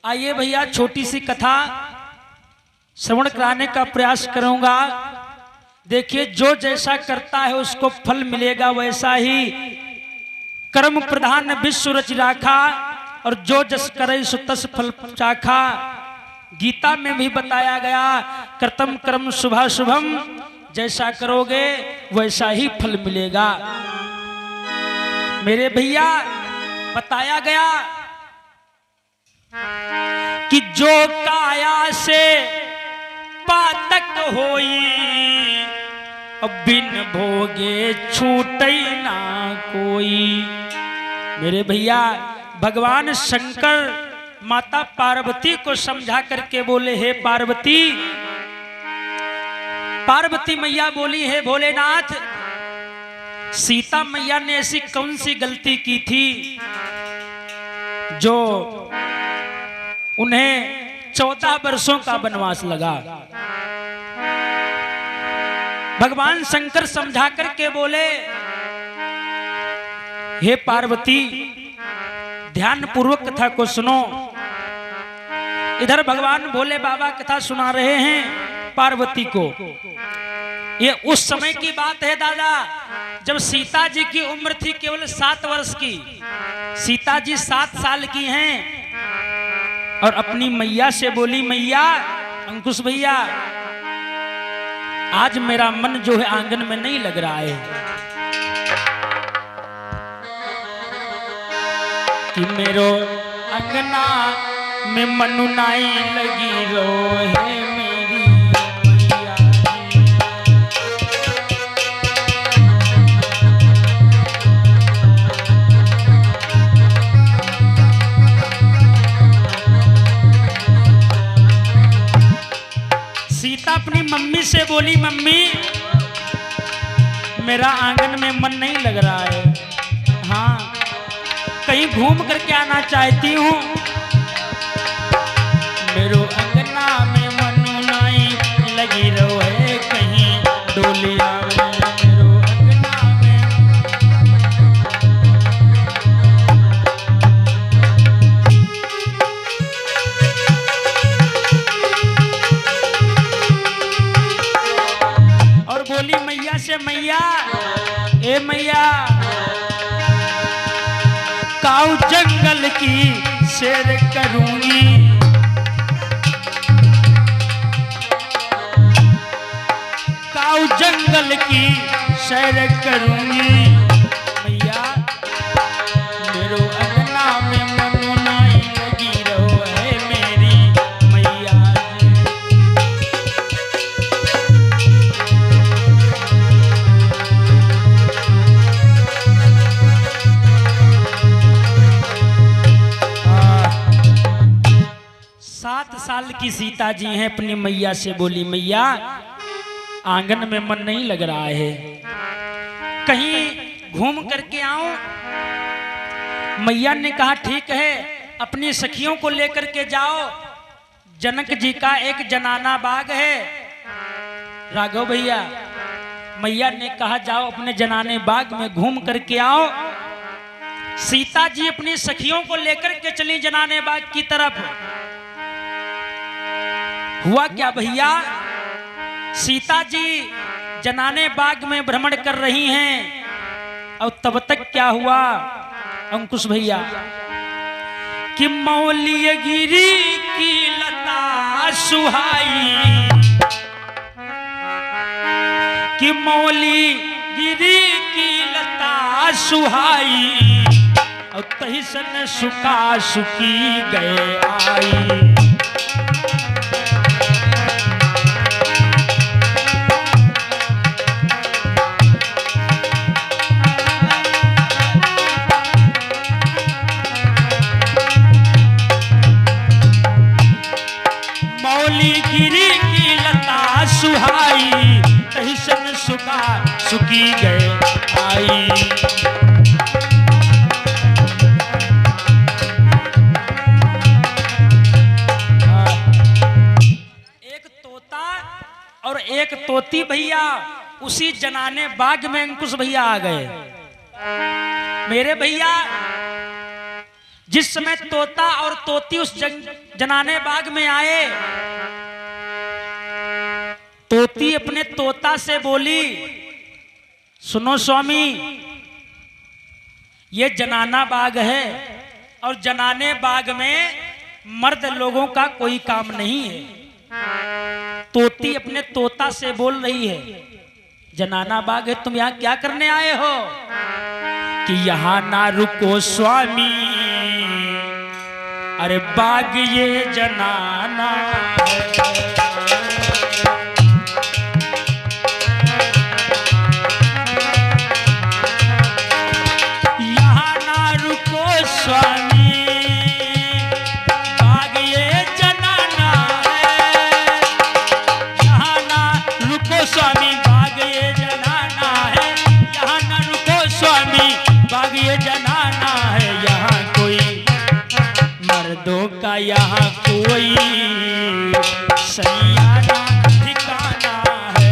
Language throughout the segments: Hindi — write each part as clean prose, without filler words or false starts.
आइए भैया छोटी सी कथा श्रवण कराने का प्रयास करूंगा। देखिए जो जैसा करता है उसको फल मिलेगा, वैसा ही कर्म प्रधान विश्व रच राखा और जो जस करे सो तस फल चाखा। गीता में भी बताया गया कर्तम कर्म शुभा शुभम, जैसा करोगे वैसा ही फल मिलेगा। मेरे भैया बताया गया कि जो काया से पातक होई, अब बिन भोगे छूटे ना कोई। मेरे भैया भगवान शंकर माता पार्वती को समझा करके बोले, हे पार्वती। पार्वती मैया बोली, हे भोलेनाथ, सीता मैया ने ऐसी कौन सी गलती की थी जो उन्हें 14 वर्षों का वनवास लगा। भगवान शंकर समझा करके बोले, हे पार्वती ध्यान पूर्वक कथा को सुनो। इधर भगवान भोले बाबा कथा सुना रहे हैं पार्वती को। ये उस समय की बात है दादा, जब सीता जी की उम्र थी केवल 7 वर्ष की। सीता जी 7 साल की हैं और अपनी मैया से बोली, मैया अंकुश भैया आज मेरा मन जो है आंगन में नहीं लग रहा है कि मेरो अंगना में मनु नाई लगी रो है मेरी मैया। सीता अपनी मम्मी से बोली, मम्मी मेरा आंगन में मन नहीं लग रहा है, हाँ कहीं घूम करके आना चाहती हूँ। मेरो अंगना में मनु नाई लगी रो है, कहीं डोली आवे मेरो अंगना में। और बोली मैया से, मैया ए मैया काऊ जंगल की शेर करूंगी, काऊ जंगल की शेर करूंगी। मैया मेरो अंगना में मनु नाई लगी रो है मेरी मैया जी। सात साल की सीता जी हैं, अपनी मैया से बोली, मैया आंगन में मन नहीं लग रहा है, कहीं घूम करके आऊं। मैया ने कहा ठीक है, अपनी सखियों को लेकर के जाओ। जनक जी का एक जनाना बाग है राघव भैया। मैया ने कहा जाओ अपने जनाने बाग में घूम करके आओ। सीता जी अपनी सखियों को लेकर के चली जनाने बाग की तरफ। हुआ क्या भैया, सीता जी जनाने बाग में भ्रमण कर रही हैं और तब तक क्या हुआ अंकुश भैया कि मौली गिरी की लता सुहाई, कि मौली गिरी की लता सुहाई और तही सन सुखा सुखी गए आई। गिरी की लता सुहाई तही सन सुखा सुखी गए आई। एक तोता और एक तोती भैया उसी जनाने बाग में अंकुश भैया आ गए। मेरे भैया जिस समय तोता और तोती उस जनाने बाग में आए, तोती अपने तोता से बोली, सुनो स्वामी, ये जनाना बाग है और जनाने बाग में मर्द लोगों का कोई काम नहीं है। तोती अपने तोता से बोल रही है, जनाना बाग है, तुम यहाँ क्या करने आए हो? कि यहाँ ना रुको स्वामी, अरे बाग ये जनाना है। का यहाँ कोई सैयारा ठिकाना है।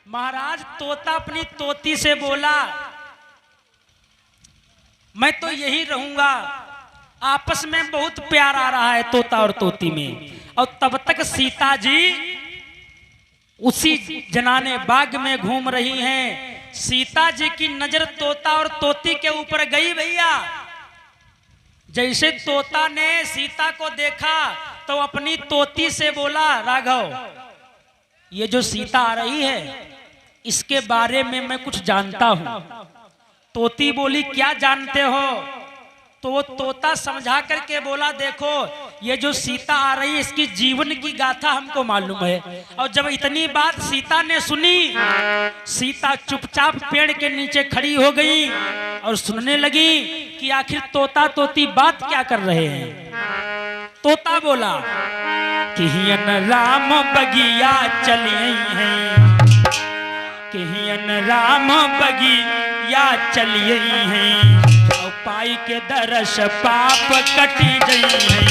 महाराज तोता अपनी तोती से बोला, मैं तो यही रहूंगा। आपस में बहुत प्यार आ रहा है तोता और तोती में। और तब तक सीता जी उसी जनाने बाग में घूम रही हैं। सीता जी की नजर तोता और तोती के ऊपर गई भैया। जैसे तोता ने सीता को देखा तो अपनी तोती से बोला, राघव, ये जो सीता आ रही है इसके बारे में मैं कुछ जानता हूं। तोती बोली, क्या जानते हो? तो वो तोता समझा करके बोला, देखो ये जो सीता आ रही है इसकी जीवन की गाथा हमको मालूम है। और जब इतनी बात सीता ने सुनी, सीता चुपचाप पेड़ के नीचे खड़ी हो गई और सुनने लगी कि आखिर तोता तोती बात क्या कर रहे हैं। तोता बोला कि हियन राम बगिया चली हैं, कि हियन राम बगिया चली हैं, पाई के दरस पाप कटी गई है।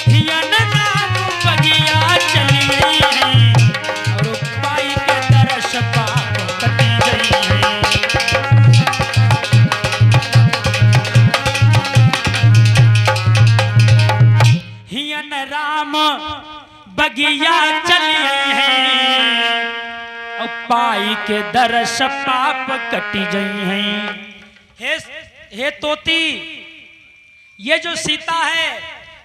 हियन राम बगिया चली गई है और पाई के दरस पाप कटी गई है। हियन राम बगिया चलिए हैं और पाई के दरस पाप कटी गई हैं। हे तोती, ये जो सीता है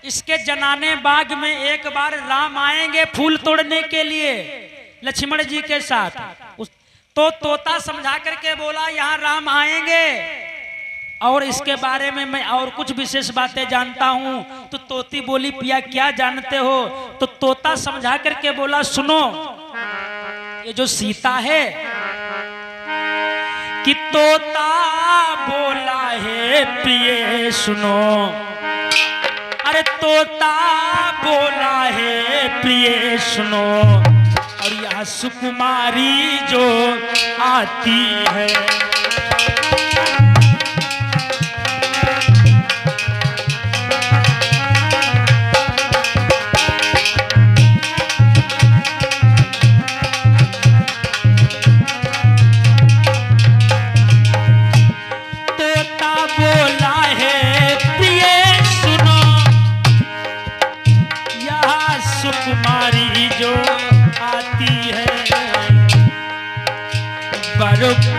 इसके जनाने बाग में एक बार राम आएंगे फूल तोड़ने के लिए लक्ष्मण जी के साथ। तो तोता समझा करके बोला, यहाँ राम आएंगे और इसके बारे में मैं और कुछ विशेष बातें जानता हूं। तो तोती बोली, पिया क्या जानते हो? तो तोता समझा करके बोला, सुनो, ये जो सीता है, कि तोता बोला है पिए सुनो, अरे तोता बोला है प्रिय सुनो, और यह सुकुमारी जो आती है,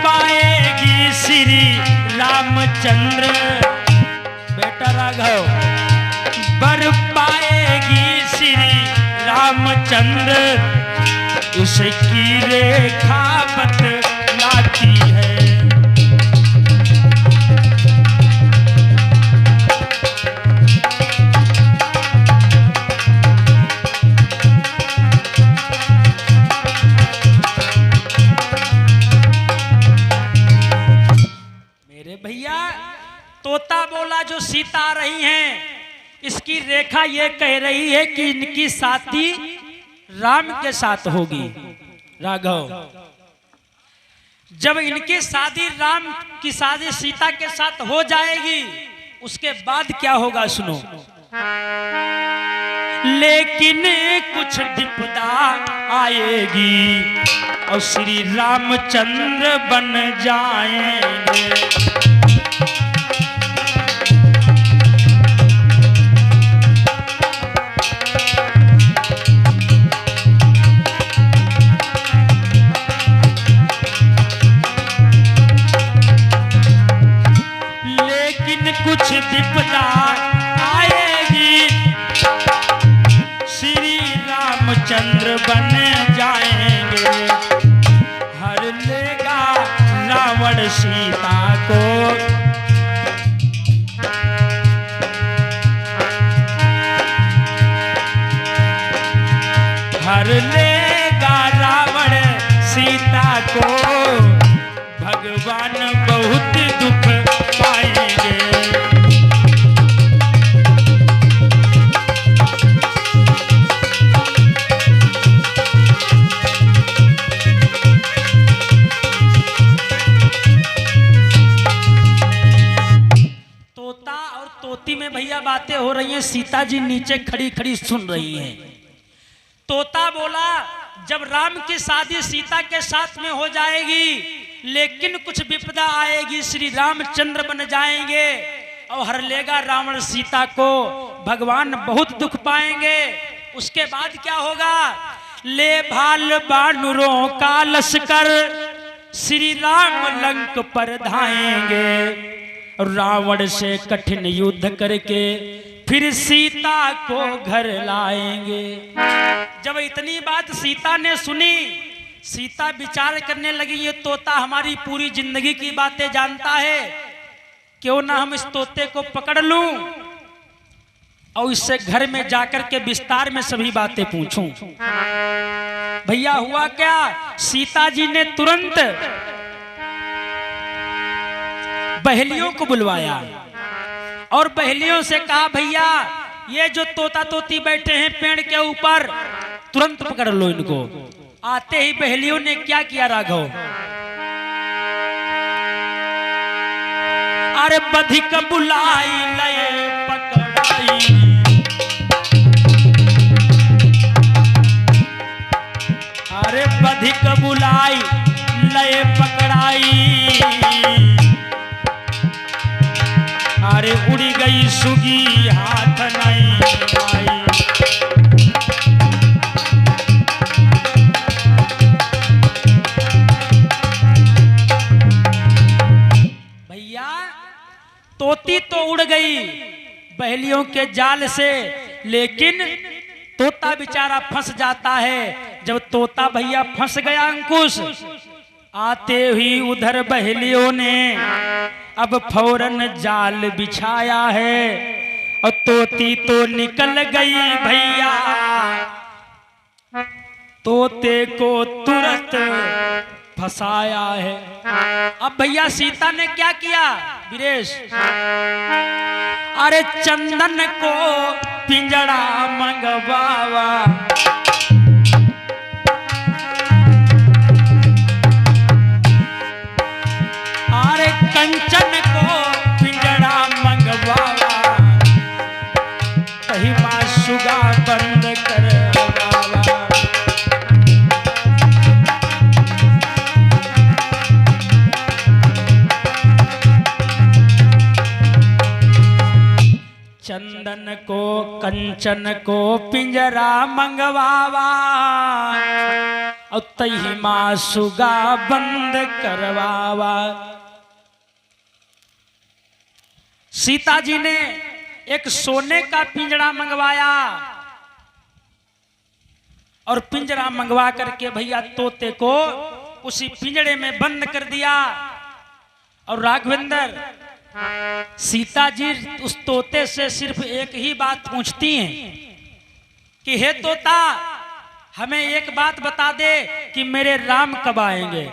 पाएगी श्री रामचंद्र, बेटा राघव, बर पाएगी श्री रामचंद्र, उसकी रेखा बतलाती है। भैया तोता बोला जो सीता आ रही हैं इसकी रेखा ये कह रही है कि इनकी साथी राम के साथ होगी। राघव, जब इनकी शादी राम की शादी सीता के साथ हो जाएगी, उसके बाद क्या होगा सुनो। लेकिन कुछ विपदा आएगी और श्री रामचंद्र बन जाएंगे। कुछ विपदा आएगी, श्री रामचंद्र बन जाएंगे। हर लेगा रावण सीता को, हर लेगा रावण सीता को। भगवान बहुत दुख पाएंगे। तोती में भैया बातें हो रही हैं, सीता जी नीचे खड़ी खड़ी सुन रही हैं। तोता बोला जब राम की शादी सीता के साथ में हो जाएगी, लेकिन कुछ विपदा आएगी, श्री रामचंद्र बन जाएंगे और हर लेगा रावण सीता को। भगवान बहुत दुख पाएंगे। उसके बाद क्या होगा? ले भाल बानरों का लश्कर, श्री राम लंक पर धाएंगे। रावण से कठिन युद्ध करके फिर सीता को घर लाएंगे। जब इतनी बात सीता ने सुनी, सीता विचार करने लगी, ये तोता हमारी पूरी जिंदगी की बातें जानता है, क्यों ना हम इस तोते को पकड़ लूं और इससे घर में जाकर के विस्तार में सभी बातें पूछूं। भैया हुआ क्या? सीता जी ने तुरंत बहेलियों को बुलवाया और बहेलियों से कहा, भैया ये जो तोता तोती बैठे हैं पेड़ के ऊपर, तुरंत पकड़ लो इनको। आते ही बहेलियों ने क्या किया राघव? अरे बधिक बुलाई लए पकड़ाई, अरे बधिक बुलाई लए पकड़ाई। अरे उड़ी गई सुगी हाथ नहीं आई। भैया तोती तो उड़ गई बहेलियों के जाल से, लेकिन तोता बेचारा फंस जाता है। जब तोता भैया फंस गया अंकुश, आते ही उधर बहेलियों ने अब फौरन जाल बिछाया है और तोती तो निकल गई भैया। तोते को तुरंत फंसाया है। अब भैया सीता ने क्या किया वीरेश? अरे चंदन को पिंजड़ा मंगवावा, अरे कंचन को पिंजड़ा मंगवावा, कहीं मां सुगा बंद करवावा। चंदन को कंचन को पिंजरा मंगवावा और तही मां सुगा बंद करवावा। सीता जी ने एक सोने का पिंजरा मंगवाया और पिंजरा मंगवा करके भैया तोते को उसी पिंजरे में बंद कर दिया। और राघवेंद्र, सीता जी उस तोते से सिर्फ एक ही बात पूछती हैं कि हे तोता, हमें एक बात बता दे कि मेरे राम कब आएंगे।